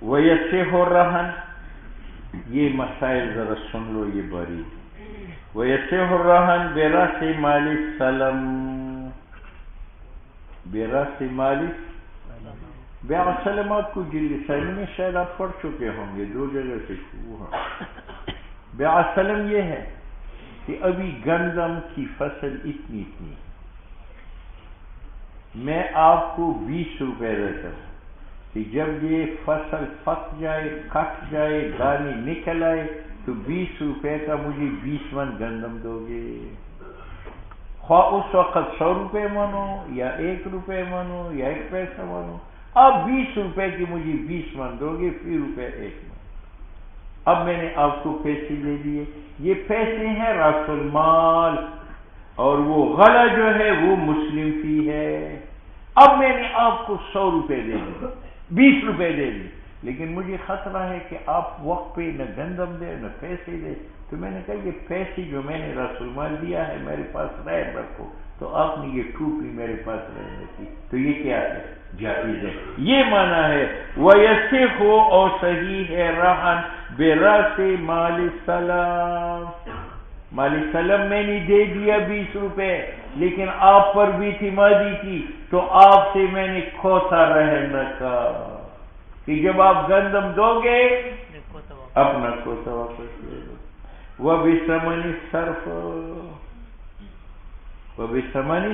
ویسح الرہن، یہ مسائل ذرا سن لو، یہ باری. ویسح الرہن براس مال السلم، براس مال بیع سلم. آپ کو جلد ثانی میں شاید آپ پڑھ چکے ہوں گے، 2 جگہ سے شروع ہے. بیع سلم یہ ہے کہ ابھی گندم کی فصل اتنی میں آپ کو 20 روپے دیتا ہوں کہ جب یہ فصل پک جائے، کٹ جائے، دانے نکل آئے تو 20 روپے کا مجھے 20 من گندم دو گے. خواہ اس وقت 100 روپے منو یا 1 روپے منو یا 1 پیسہ منو، آپ 20 روپے کی مجھے 20 من دو گے، فی روپے 1 من. اب میں نے آپ کو پیسے دے دیے، یہ پیسے ہیں راس المال، اور وہ غلہ جو ہے وہ مسلم فی ہے. اب میں نے آپ کو 100 روپے دے دیے، 20 روپے دے دیے، لیکن مجھے خطرہ ہے کہ آپ وقت پہ نہ گندم دے نہ پیسے دے. تو میں نے کہا یہ پیسے جو میں نے راس المال دیا ہے میرے پاس رہ رکھو. تو آپ نے یہ ٹوپی میرے پاس رہنے کی، تو یہ کیا ہے؟ جائز ہے. یہ معنی ہے وَيَسِحُ، اور صحیح ہے رہن براس مال السلام. مال السلام میں نے دے دیا 20 روپے، لیکن آپ پر بھی اعتمادی کی تو آپ سے میں نے کھوتا رہن رکھا کہ جب آپ گندم دو گے اپنا کھوتا واپس لے لو. وَبِثَمَنِ الصَّرْفِ، وَبِثَمَنِ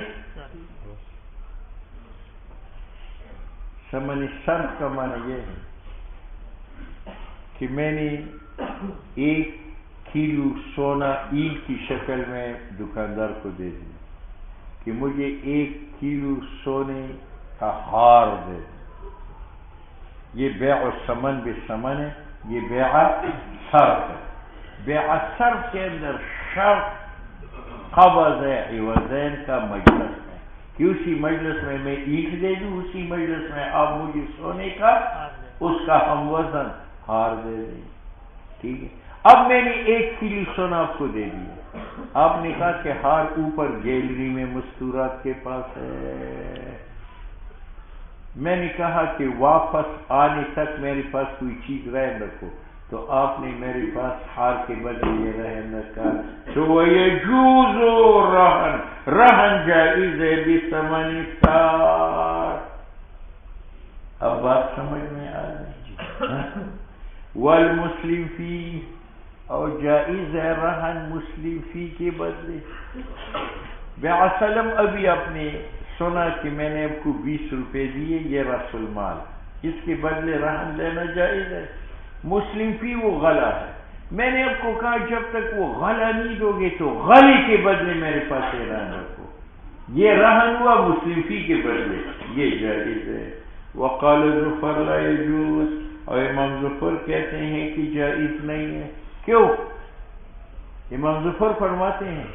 ثمن الصرف کا معنی یہ ہے کہ میں نے 1 کلو سونا اینٹ کی شکل میں دکاندار کو دے دیا کہ مجھے 1 کلو سونے کا ہار دے دیں. یہ بیع الثمن بالثمن ہے، یہ بیع صرف ہے. بیع صرف کے اندر شرط قبض عوضین کا مجلس ہے کہ اسی مجلس میں اینٹ دے دوں، اسی مجلس میں آپ مجھے سونے کا اس کا ہم وزن ہار دے دیں. ٹھیک ہے. اب میں نے 1 کلو سونا آپ کو دے دیا، آپ نے کہا کہ ہار اوپر گیلری میں مستورات کے پاس ہے. میں نے کہا کہ واپس آنے تک میرے پاس کوئی چیز رہ رکھو، تو آپ نے میرے پاس ہار کے بدلے یہ رہن رکھا. تو وَيَجُوزُ رَهْن، رہن جائز ہے بِثَمَنِ السَّارِ. اب بات سمجھ میں آ گئی. والمسلم فی، اور جائز ہے رہن مسلم فی کے بدلے. بیع سلم ابھی آپ نے سنا کہ میں نے آپ کو 20 روپے دیے، یہ راس المال، اس کے بدلے رہن لینا جائز ہے. مسلم فی وہ غلہ ہے، میں نے آپ کو کہا جب تک وہ غلہ نہیں دو گے تو غلے کے بدلے میرے پاس یہ رہن رکھو. یہ رہن ہوا مسلم فی کے بدلے، یہ جائز ہے. وقال ظفر لا يجوز، اور امام ظفر کہتے ہیں کہ جائز نہیں ہے. کیوں؟ امام ظفر فرماتے ہیں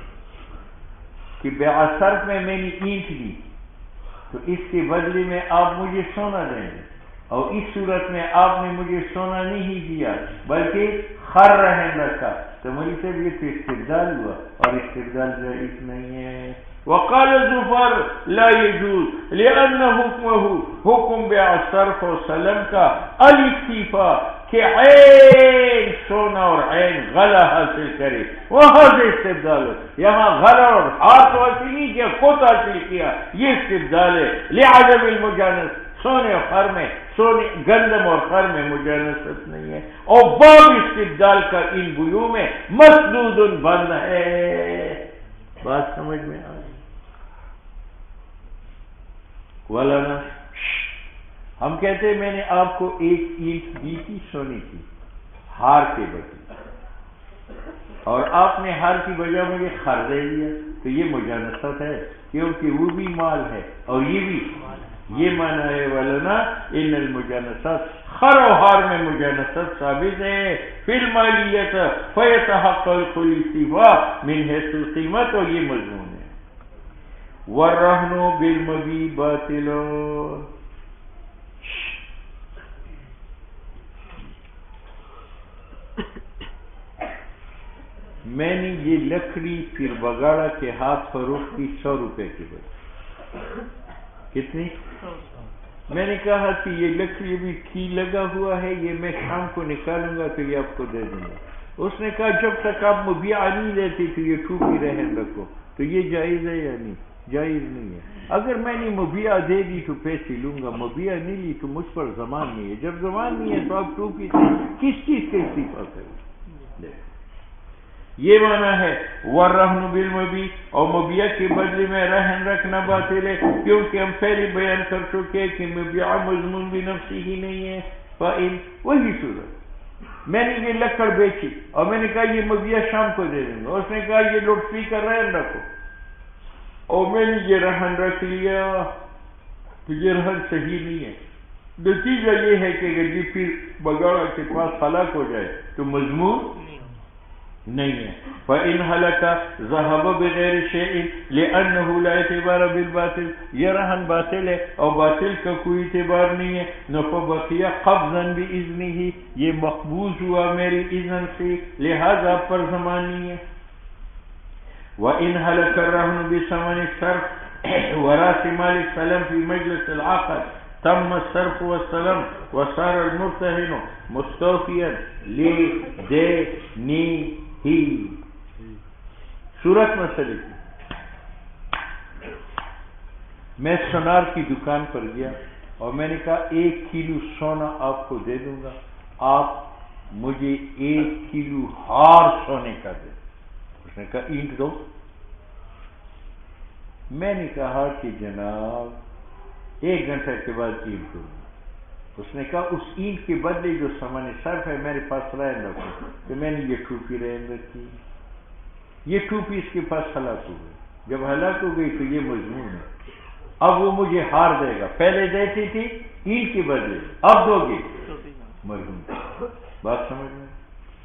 کہ بیع صرف میں نے اینٹ لی تو اس کے بدلے میں آپ مجھے سونا دیں گے، اور اس صورت میں آپ نے مجھے سونا نہیں دیا بلکہ خر رہن رکھا، تو میری طبیعت استبدال ہوا، اور استبدال جائز نہیں ہے. وقال ظفر لا يجوز لأن حکمه حکم بیع صرف و سلم کا الاکتفاء کہ عین سونا اور عین غلہ حاصل کرے، وہاں سے استبدال ہو. یہاں غلہ اور ہاتھ حاصل نہیں کیا، خود حاصل کیا، یہ استبدال ہے. لعدم المجانس، سونے اور خر میں، سونے گندم اور خر میں مجانست نہیں ہے. اور باب استبدال کا ان بیوع میں مسدود بند ہے. بات سمجھ میں آ گئی؟ ولانا، ہم کہتے ہیں میں نے آپ کو 1 اینٹ دی تھی سونے کی ہار کے بدلے، اور آپ نے ہار کی بجائے مجھے خر دے دیا، تو یہ مجانست ہے کیونکہ وہ بھی مال ہے اور یہ بھی. یہ معنی ہے ولانا ان المجانست، خر و ہار میں مجانست ثابت ہے. فی المالیت فیتحقق الاستیفاء من حیث القیمت، اور یہ مضمون ہے. والرہن بالمبیع باطل، میں نے یہ لکڑی پھر بگاڑا کے ہاتھ فروخت کی 100 روپے کے بدلے. کتنی؟ میں نے کہا کہ یہ لکڑی بھی کی لگا ہوا ہے، یہ میں شام کو نکالوں گا تو یہ آپ کو دے دوں گا۔ اس نے کہا جب تک آپ مبیعہ نہیں لیتے تو یہ ٹوپی رہن رکھو، تو یہ جائز ہے یا نہیں؟ جائز نہیں ہے۔ اگر میں نے مبیعہ دے دی تو پیسے لوں گا، مبیعہ نہیں لی تو مجھ پر زمان نہیں ہے، جب زمان نہیں ہے تو آپ ٹوپی سے کس چیز کا استعفا کریں؟ یہ معنی ہے وَالرَّهْنُ بِالْمَبِيعِ، اور مبیعہ کے بدلے میں رہن رکھنا باطل ہے، کیونکہ ہم پہلے بیان کر چکے کہ مبیعہ مضمون بھی نفسی ہی نہیں ہے۔ فَإِن، وہی صورت میں نے یہ لکڑ بیچی اور میں نے کہا یہ مبیعہ شام کو دے دوں گا، اس نے کہا یہ لوڈ اسپیکر رہن رکھو، اور میں نے یہ رہن رکھ لیا، تو یہ رہن صحیح نہیں ہے۔ نتیجہ یہ ہے کہ اگر یہ پھر بگاڑا کے پاس ہلاک ہو جائے تو مضمون نہیں ہے۔ فَإِنْ هَلَكَ ذَهَبَ بِغَيْرِ شَيْءٍ لِأَنَّهُ لَا اعْتِبَارَ بِالْبَاطِلِ، یہ رہن باطل ہے اور باطل کا کوئی اعتبار نہیں ہے۔ فَبَقِيَ قَبْضًا بِإِذْنِهِ، یہ مقبوض ہوا میری اذن سے، لہذا پر زمان نہیں ہے۔ وَإِنْ هَلَكَ الرَّهْنُ بِثَمَنِ الصَّرْفِ وَرَأْسِ مَالِ السَّلَمِ فِي مَجْلِسِ الْعَقْدِ تم الصرف والسلم وصار المرتهن مستوفيا لدينه۔ صورت مسئلے کی، میں سونار کی دکان پر گیا اور میں نے کہا 1 کلو سونا آپ کو دے دوں گا، آپ مجھے 1 کلو ہار سونے کا دے۔ اس نے کہا اینٹ دو۔ میں نے کہا کہ جناب 1 گھنٹے کے بعد اینٹ دوں گا۔ اس نے کہا اس اینٹ کے بدلے جو سامان صرف ہے میرے پاس رہن رکھو، تو میں نے یہ ٹوپی رہن رکھی، یہ ٹوپی اس کے پاس ہلاک ہو گئی، جب ہلاک ہو گئی تو یہ مضمون ہے، اب وہ مجھے ہار دے گا، پہلے دیتی تھی اینٹ کے بدلے، اب دو گے مضمون۔ بات سمجھ میں؟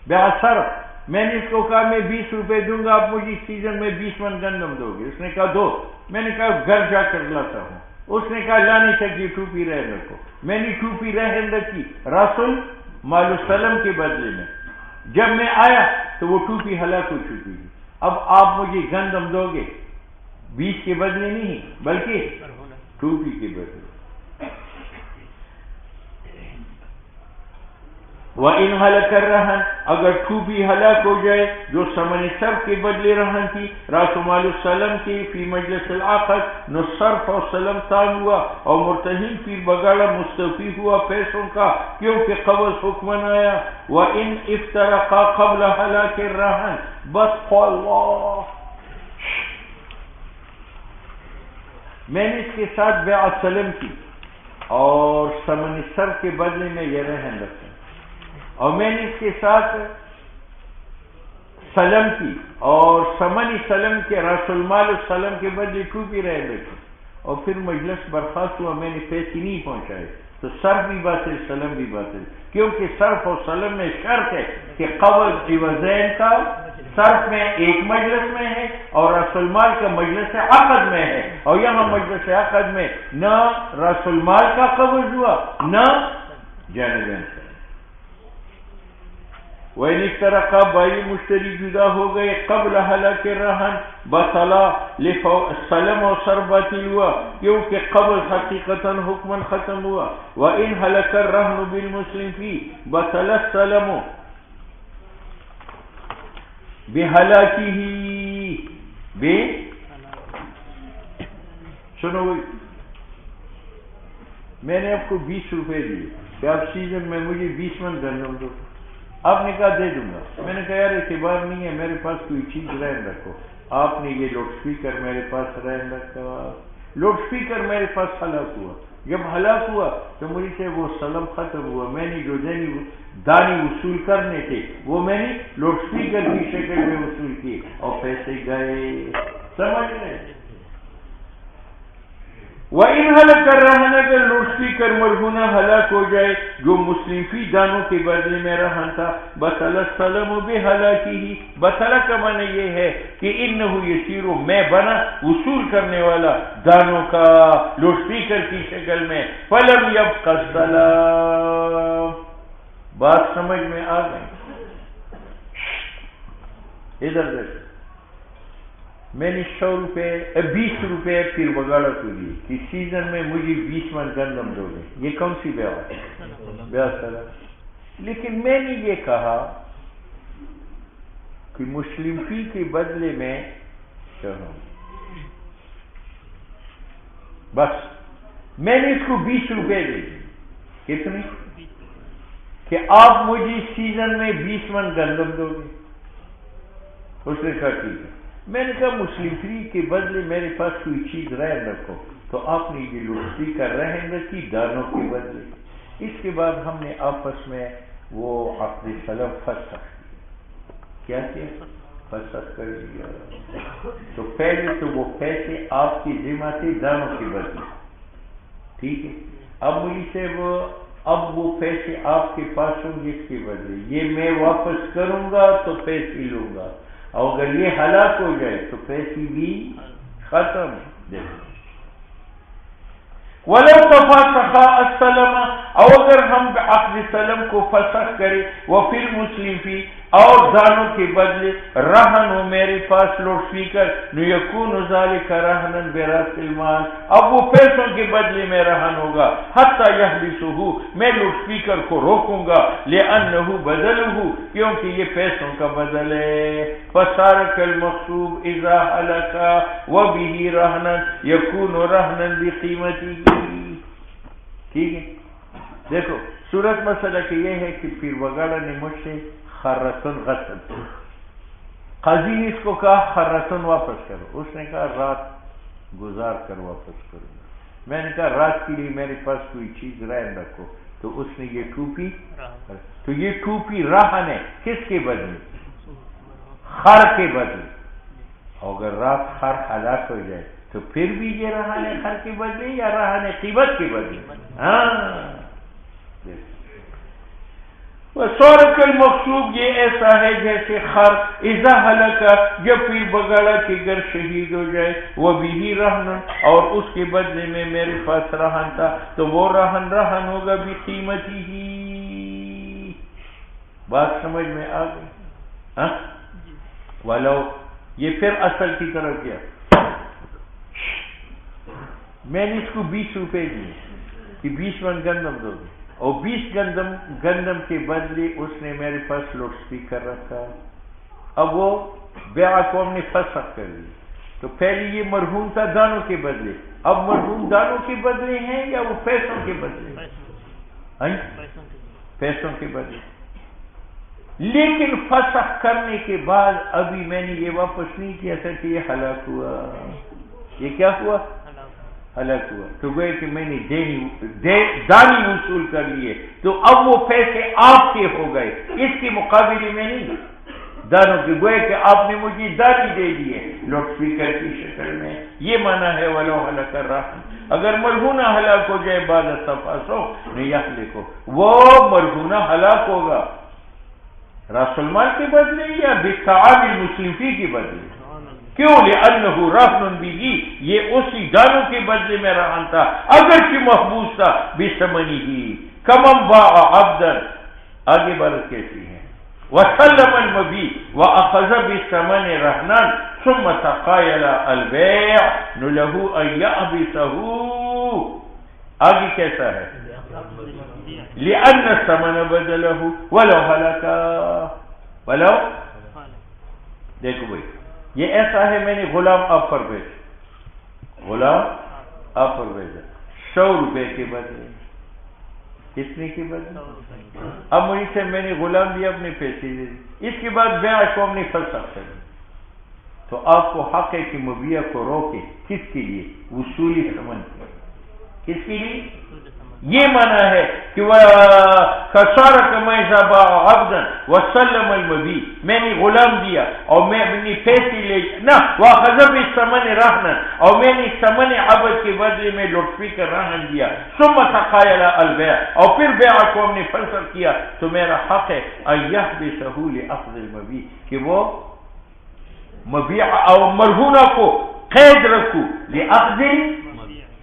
بیع صرف، میں نے اس کو کہا میں 20 روپے دوں گا، آپ مجھے سیزن میں 20 من گندم دو گے۔ اس نے کہا دو۔ میں نے کہا گھر جا کر لاتا ہوں۔ اس نے کہا لانے تک یہ ٹوپی رہن رکھو۔ میں نے ٹوپی رہن رکھی رسول مال السلم کے بدلے میں، جب میں آیا تو وہ ٹوپی ہلاک ہو چکی تھی۔ اب آپ مجھے گندم دو گے، 20 کے بدلے نہیں بلکہ ٹوپی کے بدلے۔ وَإِنْ هَلَكَ الرَّهْنُ، اگر ٹوپی ہلاک ہو جائے جو ثمن صرف کے بدلے رہن تھی، راس مال السلم کی فی مجلس العقد، نو صرف اور سلم تام ہوا اور مرتہن پھر بگاڑا مستوفی ہوا پیسوں کا، کیونکہ قبض حکمن آیا۔ وَإِنْ افترقا قبل هَلَكِ الرَّهْنِ، بس اللہ، میں نے اس کے ساتھ بیع سلم کی اور ثمن صرف کے بدلے میں یہ رہن رکھا، اور میں نے اس کے ساتھ سلم کی اور ثمن سلم کے راس المال السلم کے بدلے ٹوپی رہن رکھی، اور پھر مجلس برخاست ہوا، میں نے پیسے نہیں پہنچائے، تو صرف بھی باطل سلم بھی باطل، کیونکہ صرف اور سلم میں شرط ہے کہ قبض عوضین کا صرف میں ایک مجلس میں ہے اور راس المال کا مجلس عقد میں ہے، اور یہاں مجلس عقد میں نہ راس المال کا قبض ہوا نہ جانبین کا۔ وَإِنِ افْتَرَقَا، بائی مشتری جدا ہو گئے قبل ہلاک الرہن، بطلا سلم اور صرف باطل ہوا، کیونکہ قبل حقیقتاً حکماً ختم ہوا۔ وَإِنْ هَلَكَ الرَّهْنُ بِالْمُسْلِمِ فِيهِ بطل السلم بِهَلَاكِهِ، سنو، میں نے آپ کو 20 روپے دیے کہ آپ سیزن میں مجھے 20 من گندم دو، آپ نے کہا دے دوں گا۔ میں نے کہا یار اعتبار نہیں ہے، میرے پاس کوئی چیز رہن رکھو۔ آپ نے یہ لوڈ اسپیکر میرے پاس رہن رکھا، لوڈ اسپیکر میرے پاس ہلاک ہوا، جب ہلاک ہوا تو مجھ سے وہ سلم ختم ہوا، میں نے جو دانی وصول کرنے تھے وہ میں نے لوڈ اسپیکر کی شکل میں وصول کیے اور پیسے گئے، سمجھ رہے؟ وَإِنْ هَلَكَ الرَّهْنُ، اگر لوڈ اسپیکر مرہونہ ہلاک ہو جائے جو مسلم فی دانوں کے بدلے میں رہن تھا، بطل السلم بِهَلَاكِهِ، بطلہ کا معنی یہ ہے کہ انہو یسیر، میں بنا وصول کرنے والا دانوں کا لوڈ اسپیکر کی شکل میں، فَلَمْ يَبْقَ السَّلَامُ۔ بات سمجھ میں آ گئی؟ ادھر دیکھ، میں نے 20 روپے پیر بگاڑا کو دیے کہ سیزن میں مجھے 20 من گندم دو گے. یہ کون سی بیعہ ہے؟ بیعہ صدقہ. لیکن میں نے یہ کہا کہ مسلم فی کے بدلے میں بس میں نے اس کو 20 روپے دے دی. کتنی؟ کہ آپ مجھے سیزن میں 20 من گندم دو گے. اس نے کہا ٹھیک ہے. میں نے کہا مسلم فری کے بدلے میرے پاس کوئی چیز رہن رکھو. تو آپ نے یہ لوٹی کا رہن رکھی دانوں کے بدلے. اس کے بعد ہم نے آپس میں وہ عقد سلم فسخ کیا فسخ کر دیا. تو پہلے تو وہ پیسے آپ کی ذمہ تھے دانوں کے بدلے. ٹھیک ہے. اب مجھے سے اب وہ پیسے آپ کے پاس ہوں گے اس کے بدلے. یہ میں واپس کروں گا تو پیسے لوں گا. اور اگر یہ ہلاک ہو جائے تو پیسے بھی ختم. دیکھو وَلَوْ تَفَاسَخَا السَّلَمَ اور اگر ہم عقد سلم کو فسخ کرے وَفِي الْمُسْلِمِ فِي اور دانوں کے بدلے رہن ہو میرے پاس لوڈ اسپیکر یکون ذالک رہنن براس المال اب وہ پیسوں کے بدلے میں رہن ہوگا حتی یحبسہ میں لوڈ اسپیکر کو روکوں گا لأنہ بدلہ کیونکہ یہ پیسوں کا بدل ہے. فصارک المغصوب اذا ہلک وبہ رہنن یکون رہنن بقیمتہ. ٹھیک ہے. دیکھو صورت مسئلہ کہ یہ ہے کہ پیر وگاڑا نے مجھ سے خرتن غصب قاضی نے اس کو کہا خرتن واپس کرو. اس نے کہا رات گزار کر واپس کرو. میں نے کہا رات کے لیے میرے پاس کوئی چیز رہن رکھو. تو اس نے یہ ٹوپی تو یہ ٹوپی رہن ہے کس کے بدلے؟ خر کے بدلے. اور اگر رات خر ہلاک ہو جائے تو پھر بھی یہ رہن ہے خر کے بدلے یا رہن ہے قیمت کے بدلے؟ ہاں. وَصَارَكَ الْمَغْصُوبُ یہ ایسا ہے جیسے خر اذا ہلک جب پیر بگاڑا کے گھر شہید ہو جائے وَبِهِ رَهْنٌ اور اس کے بدلے میں میرے پاس رہن تھا تو وہ رہن ہوگا بقیمتہ. بات سمجھ میں آ گئی؟ ولو یہ پھر اصل کی طرف گیا. میں نے اس کو 20 روپے دیے کہ 20 من گندم دو گے اور 20 گندم کے بدلے اس نے میرے پاس لوڈ اسپیکر رکھا. اب وہ بیعہ کو ہم نے فسخ کر دی. تو پہلے یہ مرہون تھا دانوں کے بدلے. اب مرہون دانوں کے بدلے ہیں یا وہ پیسوں کے بدلے؟ پیسوں کے بدلے. لیکن فسخ کرنے کے بعد ابھی میں نے یہ واپس نہیں کیا تھا کہ یہ ہلاک ہوا. یہ کیا ہوا؟ ہلاک ہوا. تو گوئے کہ میں نے دانی وصول کر لیے تو اب وہ پیسے آپ کے ہو گئے. اس کے مقابلے میں نہیں دانوں کے. گوئے کہ آپ نے مجھے دانی دے دیے لوڈ اسپیکر کی شکل میں. یہ معنی ہے ولو ہلاک الرحم. اگر مرہونہ ہلاک ہو جائے بعد تفاسو نہیں یحلکو وہ مرہونہ ہلاک ہوگا راس المال کے بدلے یا بالتعامل المسلم فی کے بدلے. کیوں؟ لأنہ رہن بھی یہ اسی دانوں کے بدلے میں رہن تھا اگرچہ محبوس تھا بثمنہ کمن باع عبدا. آگے بات کیسی ہے؟ وسلم المبیع واخذ بالثمن رہنا ثم تقایل البیع له ان یحبسہ. آگے کیسا ہے؟ لأن الثمن بدلہ ولو ہلک ولو. دیکھو بھائی یہ ایسا ہے میں نے غلام آپ پر بھیجا. غلام آپ پر بھیجا 100 روپے کے بدلے. کتنے کے بدلے؟ اب مجھ سے میں نے غلام بھی اپنے پیسے دے دی. اس کے بعد بیعہ کو ہم نے فسخ کر دی. تو آپ کو حق ہے کہ مبیع کو روکے. کس کے لیے؟ وصولی ثمن. کس کے لیے؟ یہ معنی ہے کہ کسارک میں باع عبدا وسلم المبیع میں نے غلام دیا اور میں اپنی پیسے لے نہ واخذ بالثمن رہنا اور میں نے ثمن عبد کے بدلے میں لوڈ اسپیکر رہن دیا. ثم تقایل البیع اور پھر بیع کو ہم نے فسخ کیا تو میرا حق ہے ان یحبسہ لأخذ المبیع کہ وہ مبیع اور مرہونہ کو قید رکھوں لأخذ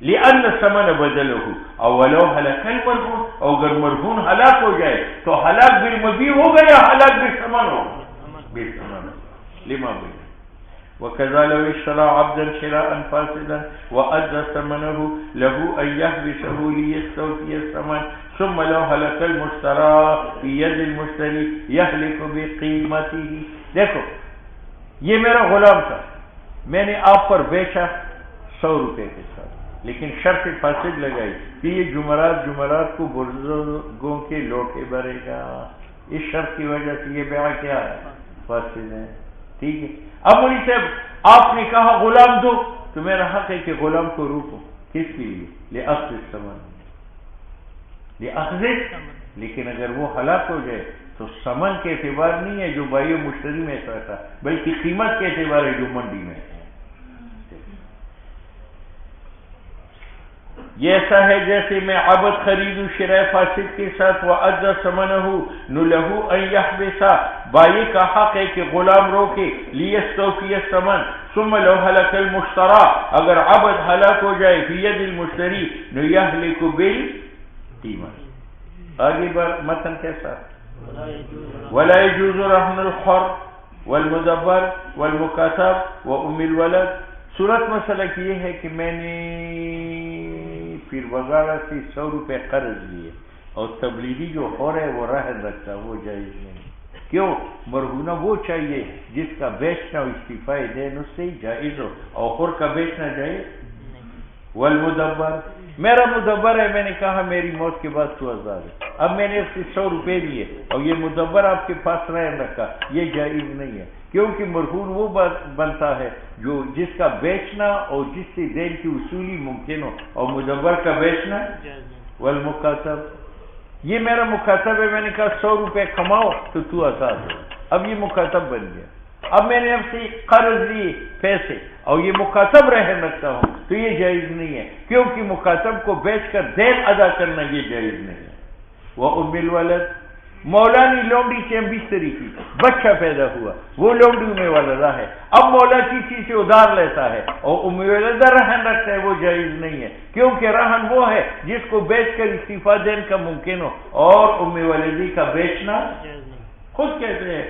لأن الثمن بدلہ اولو ہلاک المرہون. اور اگر مرہون ہلاک ہو جائے تو ہلاک بالمبیع ہوگا یا ہلاک بالثمن ہوگا؟ بالثمن. لما بین وكذا لو اشترى عبدا شراء فاسدا وأدى ثمنه له أن يحبسه ليستوفي الثمن ثم لو هلك المشترى في يد المشتري يهلك بقيمته. دیکھو یہ میرا غلام تھا، میں نے آپ پر بیچا 100 روپے کے ساتھ، لیکن شرط فاسد لگائی کہ یہ جمعرات کو بزرگوں کے لوٹے بھرے گا. اس شرط کی وجہ سے یہ بیع کیا ہے؟ فاسد ہے. ٹھیک ہے. اب مولوی صاحب آپ نے کہا غلام دو، تو میرا حق ہے کہ غلام کو روکو. کس کے لیے؟ لأخذ الثمن، لیکن اگر وہ ہلاک ہو جائے تو سمن کے اعتبار نہیں ہے جو بھائی مشتری میں ایسا تھا، بلکہ قیمت کے اعتبار ہے جو منڈی میں ہے. یہ ایسا ہے جیسے میں عبد خریدوں شرع فاسد کے ساتھ وَأَدَّى ثَمَنَهُ لَهُ أَن يَحْبِسَ، بائی کا حق ہے کہ غلام روکے لِيَسْتَوْفِيَ الثَّمَنَ ثم لو هلك المشترى، اگر عبد ہلاک ہو جائے فی ید المشتری يهلك بالقیمت. آگے بار متن کیسا؟ ولا يجوز رهن الحر والمدبر والمكاتب وام الولد. صورت مسئلہ یہ ہے کہ میں نے پیر بگاڑا سے 100 روپے قرض لیے اور تبلیغی جو حر ہے وہ رہن رکھتا، وہ جائز نہیں. کیوں؟ مرہونہ وہ چاہیے جس کا بیچنا و استعفاء دین اس سے ہی جائز ہو، اور حر کا بیچنا جائز. والمدبر، میرا مدبر ہے، میں نے کہا میری موت کے بعد 1000 ہے، اب میں نے اس سے 100 روپے لیے اور یہ مدبر آپ کے پاس رہن رکھا، یہ جائز نہیں ہے. کیونکہ مرہون وہ بنتا ہے جو جس کا بیچنا اور جس سے دین کی وصولی ممکن ہو، اور مدبر کا بیچنا. والمکاتب، یہ میرا مکاتب ہے، میں نے کہا 100 روپے کماؤ تو تو آزاد ہو، اب یہ مکاتب بن گیا. اب میں نے اب سے قرض لیے پیسے اور یہ مکاتب رہن رکھتا ہوں تو یہ جائز نہیں ہے، کیونکہ مکاتب کو بیچ کر دین ادا کرنا یہ جائز نہیں ہے. وہ ام الولد، مولا نے لونڈی سے بستری کی، بچہ پیدا ہوا، وہ لونڈی میں والدہ ہے، اب مولا کسی سے ادھار لیتا ہے اور ام والدہ رہن رکھتا ہے، وہ جائز نہیں ہے، کیونکہ رہن وہ ہے جس کو بیچ کر استعفا دین کا ممکن ہو، اور ام والدی کا بیچنا. خود کہتے ہیں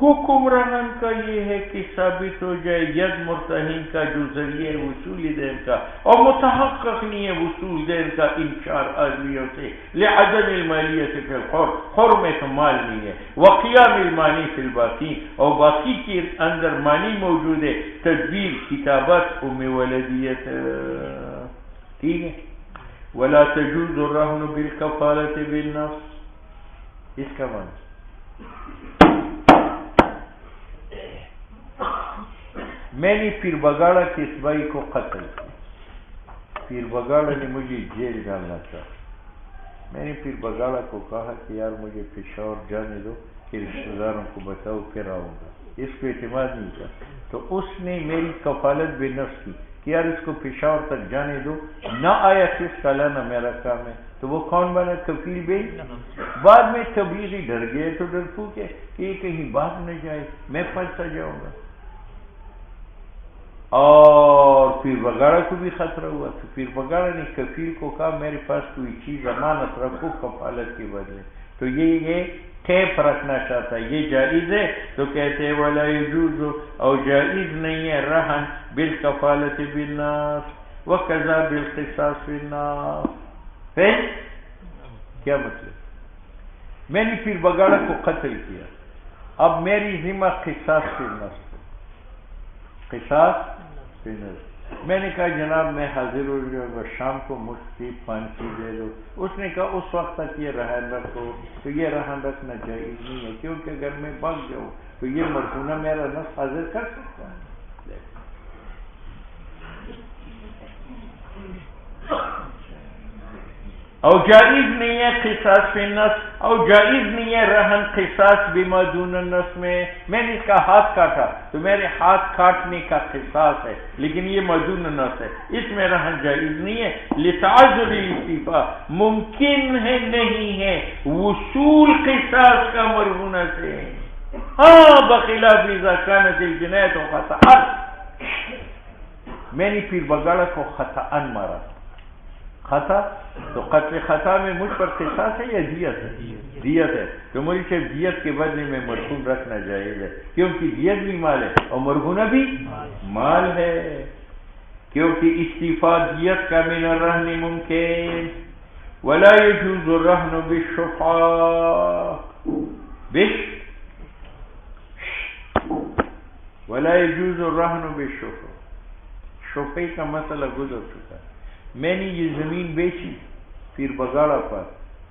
حکم رہن کا یہ ہے کہ ثابت ہو جائے ید مرتہن کا جو ذریعہ وصول دین کا، اور متحقق نہیں ہے وصول دین کا ان 4 آدمیوں سے. لعدم المالیت فی الحر، حر میں تو مال نہیں ہے. وقیام المانی فی الباقی، اور باقی کے اندر مانی موجود ہے، تدبیر کتابت ام ولدیت. ٹھیک ہے. ولا تجوز الرہن بالکفالۃ بالنفس، اس کا معنی میں نے پیر بگاڑا کے اس بھائی کو قتل کیا، پیر بگاڑا نے مجھے جیل ڈالنا چاہا. میں نے پیر بگاڑا کو کہا کہ یار مجھے پشاور جانے دو کہ رشتہ داروں کو بتاؤ پھر آؤں گا. اس کو اعتماد نہیں تھا تو اس نے میری کفالت بے نفس کی کہ یار اس کو پشاور تک جانے دو، نہ آیا کس کا لانا میرا کام ہے. تو وہ کون بنا؟ کفیل بے. بعد میں تبلیغی ڈر گئے تو ڈرپوک ہے کہ یہ کہیں بھاگ نہ جائے، میں پھنسا جاؤں گا. اور پیر بگاڑا کو بھی خطرہ ہوا تو پیر بگاڑا نے کفیل کو کہا میرے پاس کوئی چیز امانت رکھو کفالت کے بدلے. تو یہ ٹیپ رکھنا چاہتا ہے، یہ جائز ہے؟ تو کہتے ہیں ولا یجوز، اور جائز نہیں ہے رہن بالکفالت بالناس وکذا بالقصاص بالناس. کیا مطلب؟ میں نے پیر بگاڑا کو قتل کیا، اب میری ذمہ قصاص بالناس، قصاص بالناس. میں نے کہا جناب میں حاضر ہو جاؤں گا، شام کو مجھے 5 دے دو. اس نے کہا اس وقت تک یہ رہن رکھو. تو یہ رہن رکھنا جائز نہیں ہے، کیونکہ اگر میں بھاگ جاؤں تو یہ مرہونہ میرا نفس حاضر کر سکتا ہے. اور جائز نہیں ہے قصاص فی النفس، اور جائز نہیں ہے رہن قصاص بما دون النفس میں. میں نے اس کا ہاتھ کاٹا تو میرے ہاتھ کاٹنے کا قصاص ہے، لیکن یہ مدون النفس ہے، اس میں رہن جائز نہیں ہے. لتعذر الاستیفاء، ممکن ہے نہیں ہے وصول قصاص کا مرہونہ سے. ہاں بخلاف اذا كانت الجنایت خطأ. میں نے پیر بگاڑا کو خطأ مارا، خطا، تو قتل خطا میں مجھ پر قصاص ہے یا دیت ہے؟ دیت ہے. تو مجھے صرف دیت کے بدلے میں مرہون رکھنا جائز ہے، کیونکہ دیت بھی مال ہے اور مرہونہ بھی مال ہے، کیونکہ استیفاء دیت کا من الرہن ممکن. ولا يجوز الرہن بالشفعاء ولا يجوز الرہن بالشفعاء. شفعے کا مسئلہ گزر چکا ہے. میں نے یہ زمین بیچی پھر بگاڑا پر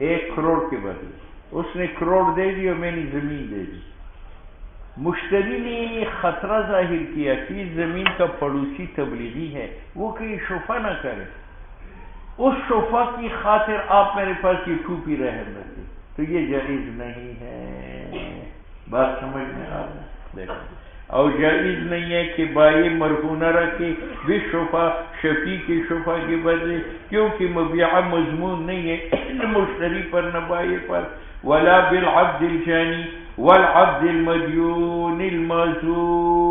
1 کروڑ کے بدلے، اس نے کروڑ دے دی اور میں نے زمین دے دی. مشتری نے خطرہ ظاہر کیا کہ زمین کا پڑوسی تبلیغی ہے، وہ کہیں شفا نہ کرے، اس شفا کی خاطر آپ میرے پاس یہ ٹوپی رہن رکھے، تو یہ جائز نہیں ہے. بات سمجھ میں آ رہا ہے؟ اور جائز نہیں ہے کہ بائع مرہونہ رکھے بھی شفا شفیع کے شفا کے بدلے، کیونکہ مبیعہ مضمون نہیں ہے مشتری پر نہ بائع پر. ولا بالعبد الجانی والعبد المدیون المعذور.